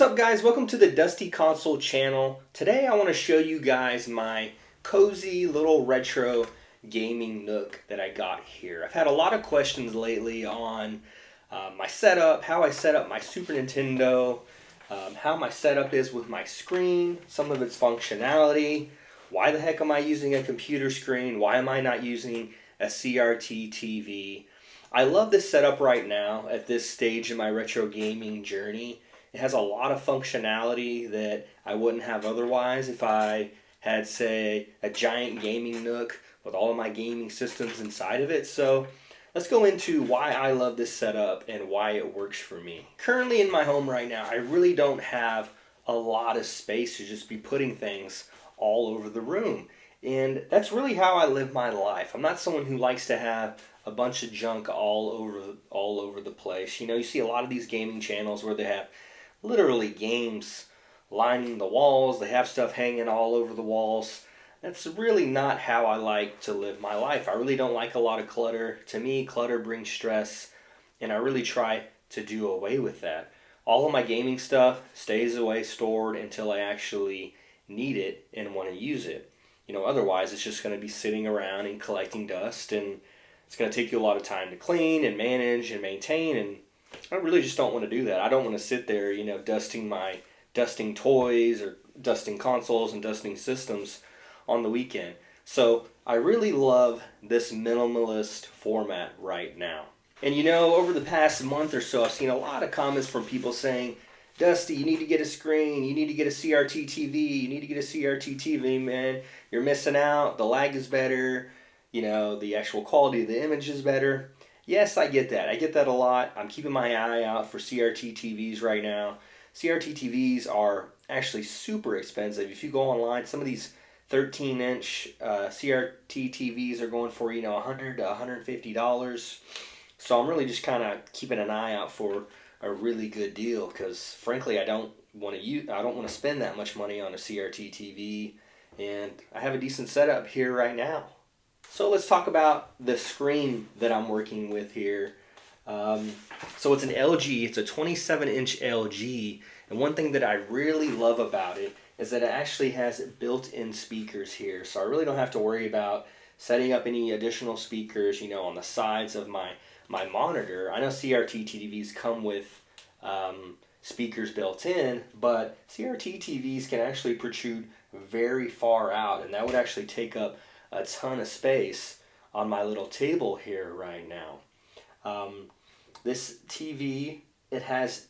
What's up guys, welcome to the Dusty Console channel. Today I want to show you guys my cozy little retro gaming nook that I got here. I've had a lot of questions lately on my setup, how I set up my Super Nintendo, how my setup is with my screen, some of its functionality, why the heck am I using a computer screen, why am I not using a CRT TV. I love this setup right now at this stage in my retro gaming journey. It has a lot of functionality that I wouldn't have otherwise if I had, say, a giant gaming nook with all of my gaming systems inside of it. So let's go into why I love this setup and why it works for me. Currently in my home right now, I really don't have a lot of space to just be putting things all over the room. And that's really how I live my life. I'm not someone who likes to have a bunch of junk all over the place. You know, you see a lot of these gaming channels where they have literally games lining the walls. They have stuff hanging all over the walls. That's really not how I like to live my life. I really don't like a lot of clutter. To me, clutter brings stress, and I really try to do away with that. All of my gaming stuff stays away, stored until I actually need it and want to use it. You know, otherwise it's just going to be sitting around and collecting dust, and it's going to take you a lot of time to clean and manage and maintain, and I really just don't want to do that. I don't want to sit there, you know, dusting toys or dusting consoles and dusting systems on the weekend. So I really love this minimalist format right now. And you know, over the past month or so, I've seen a lot of comments from people saying, Dusty, you need to get a screen, you need to get a CRT TV, you need to get a CRT TV, man. You're missing out, the lag is better, you know, the actual quality of the image is better. Yes, I get that. I get that a lot. I'm keeping my eye out for CRT TVs right now. CRT TVs are actually super expensive. If you go online, some of these 13-inch CRT TVs are going for, you know, $100 to $150. So I'm really just kind of keeping an eye out for a really good deal because, frankly, I don't want to spend that much money on a CRT TV, and I have a decent setup here right now. So let's talk about the screen that I'm working with here. So it's an LG, it's a 27-inch LG, and one thing that I really love about it is that it actually has built-in speakers here. So I really don't have to worry about setting up any additional speakers, you know, on the sides of my monitor. I know CRT TVs come with speakers built in, but CRT TVs can actually protrude very far out, and that would actually take up a ton of space on my little table here right now. This TV, it has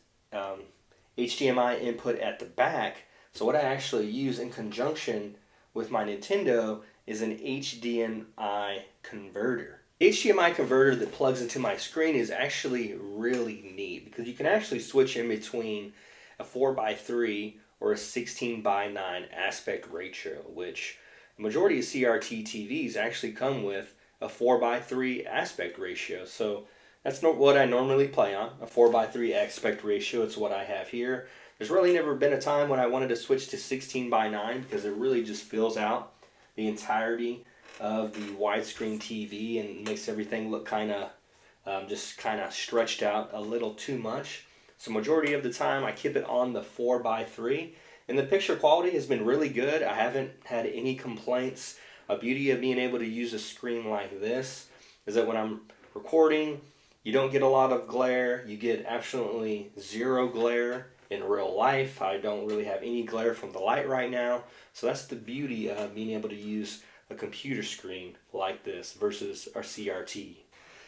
HDMI input at the back, so what I actually use in conjunction with my Nintendo is an HDMI converter. HDMI converter that plugs into my screen is actually really neat because you can actually switch in between a 4:3 or a 16:9 aspect ratio, which the majority of CRT TVs actually come with a 4:3 aspect ratio. So that's not what I normally play on, a 4:3 aspect ratio. It's what I have here. There's really never been a time when I wanted to switch to 16:9 because it really just fills out the entirety of the widescreen TV and makes everything look kind of just kind of stretched out a little too much. So majority of the time I keep it on the 4:3. And the picture quality has been really good. I haven't had any complaints. A beauty of being able to use a screen like this is that when I'm recording, you don't get a lot of glare. You get absolutely zero glare in real life. I don't really have any glare from the light right now. So that's the beauty of being able to use a computer screen like this versus our CRT.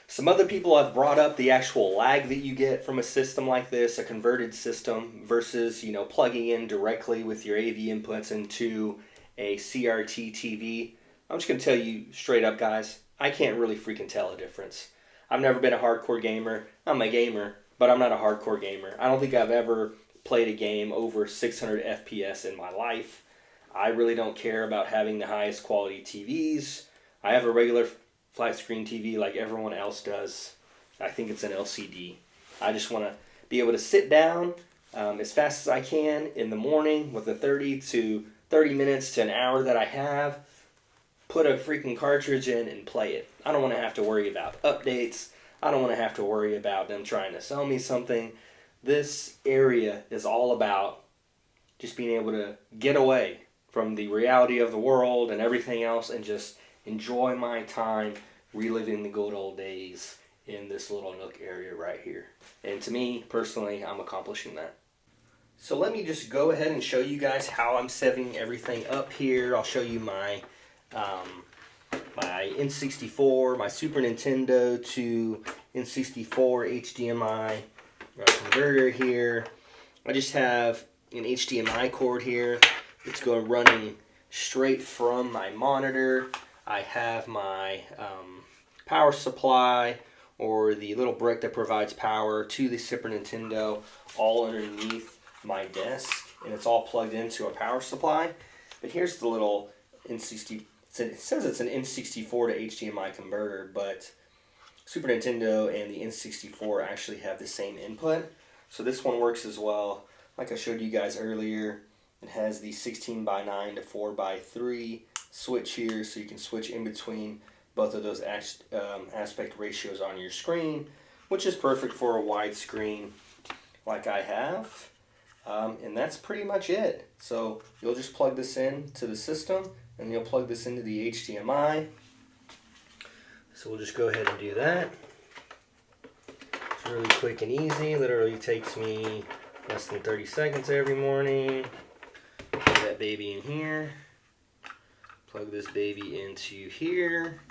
Some other people have brought up the actual lag that you get from a system like this, a converted system, versus, you know, plugging in directly with your AV inputs into a CRT TV. I'm just going to tell you straight up, guys, I can't really freaking tell a difference. I've never been a hardcore gamer. I'm a gamer, but I'm not a hardcore gamer. I don't think I've ever played a game over 600 FPS in my life. I really don't care about having the highest quality TVs. I have a regular flat screen TV like everyone else does. I think it's an LCD. I just want to be able to sit down as fast as I can in the morning with the 30 minutes to an hour that I have, put a freaking cartridge in and play it. I don't want to have to worry about updates. I don't want to have to worry about them trying to sell me something. this area is all about just being able to get away from the reality of the world and everything else and just enjoy my time reliving the good old days in this little nook area right here. And to me, personally, I'm accomplishing that. So let me just go ahead and show you guys how I'm setting everything up here. I'll show you my my N64, my Super Nintendo to N64 HDMI converter here. I just have an HDMI cord here. It's going running straight from my monitor. I have my power supply, or the little brick that provides power to the Super Nintendo, all underneath my desk, and it's all plugged into a power supply. But here's the little N60. It says it's an N64 to HDMI converter, but Super Nintendo and the N64 actually have the same input. So this one works as well. Like I showed you guys earlier, it has the 16:9 to 4:3 switch here, so you can switch in between both of those aspect ratios on your screen, which is perfect for a wide screen like I have. And that's pretty much it. So you'll just plug this in to the system, and you'll plug this into the HDMI. So we'll just go ahead and do that. It's really quick and easy. Literally takes me less than 30 seconds every morning. Put that baby in here. Plug this baby into here.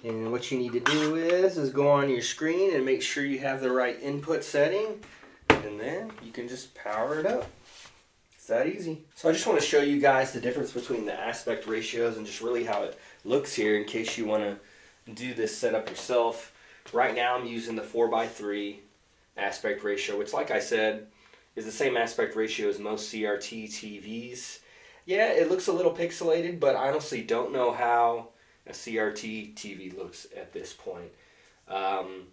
And what you need to do is go on your screen and make sure you have the right input setting, and then you can just power it up. It's that easy. So I just want to show you guys the difference between the aspect ratios and just really how it looks here in case you want to do this setup yourself. Right now I'm using the 4:3 aspect ratio, which, like I said, is the same aspect ratio as most CRT TVs. Yeah, it looks a little pixelated, but I honestly don't know how a CRT TV looks at this point. I'm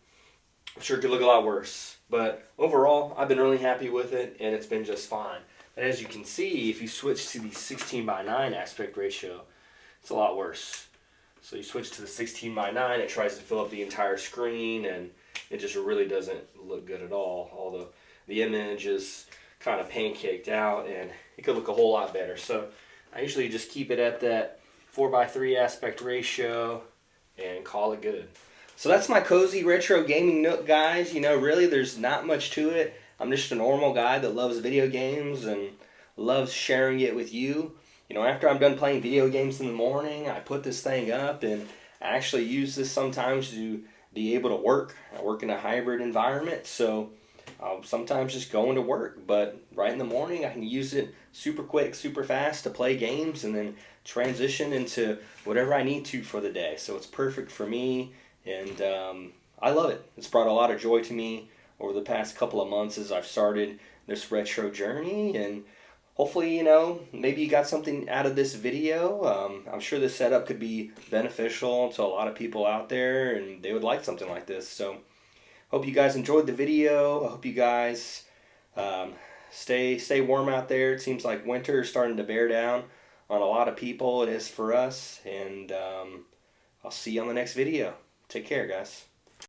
sure it could look a lot worse, but overall I've been really happy with it, and it's been just fine. And as you can see, if you switch to the 16:9 aspect ratio, it's a lot worse. So you switch to the 16:9, it tries to fill up the entire screen, and it just really doesn't look good at all. Although the image is kind of pancaked out, and it could look a whole lot better. So I usually just keep it at that 4:3 aspect ratio and call it good. So that's my cozy retro gaming nook, guys. You know, really there's not much to it. I'm just a normal guy that loves video games and loves sharing it with you. You know, after I'm done playing video games in the morning, I put this thing up, and I actually use this sometimes to be able to work. I work in a hybrid environment, so I'll sometimes just go into work, but right in the morning I can use it super quick, super fast to play games and then transition into whatever I need to for the day. So it's perfect for me, and I love it. It's brought a lot of joy to me over the past couple of months as I've started this retro journey, and hopefully, you know, maybe you got something out of this video. I'm sure this setup could be beneficial to a lot of people out there, and they would like something like this. So hope you guys enjoyed the video. I hope you guys stay warm out there. It seems like winter is starting to bear down on a lot of people. It is for us, and I'll see you on the next video. Take care, guys.